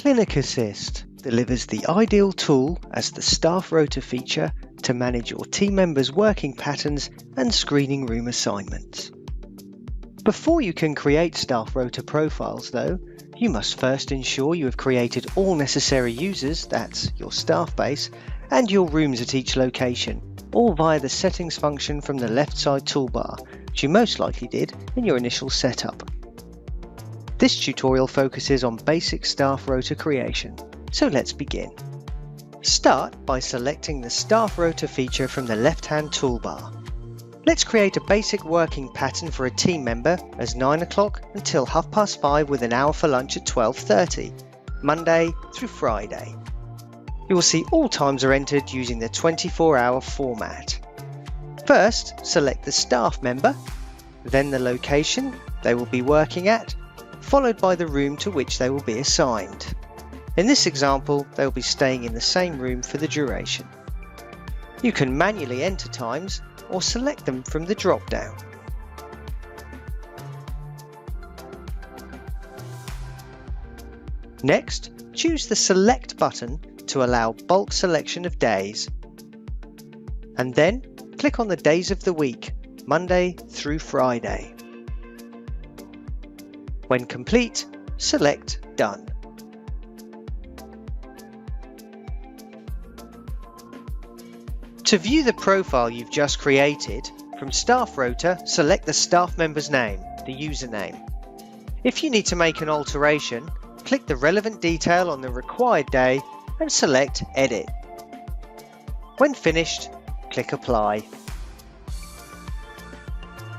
Clinic Assist delivers the ideal tool as the staff rota feature to manage your team members' working patterns and screening room assignments. Before you can create staff rota profiles though, you must first ensure you have created all necessary users, that's your staff base, and your rooms at each location, all via the settings function from the left side toolbar, which you most likely did in your initial setup. This tutorial focuses on basic staff rota creation, so let's begin. Start by selecting the staff rota feature from the left-hand toolbar. Let's create a basic working pattern for a team member as 9 o'clock until 5:30 with an hour for lunch at 12:30, Monday through Friday. You will see all times are entered using the 24-hour format. First, select the staff member, then the location they will be working at, followed by the room to which they will be assigned. In this example, they will be staying in the same room for the duration. You can manually enter times or select them from the drop-down. Next, choose the Select button to allow bulk selection of days, and then click on the days of the week, Monday through Friday. When complete, select Done. To view the profile you've just created, from Staff Rota, select the staff member's name, the username. If you need to make an alteration, click the relevant detail on the required day and select Edit. When finished, click Apply.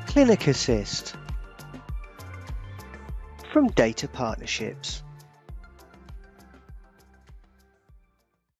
Clinic Assist from Data Partnerships.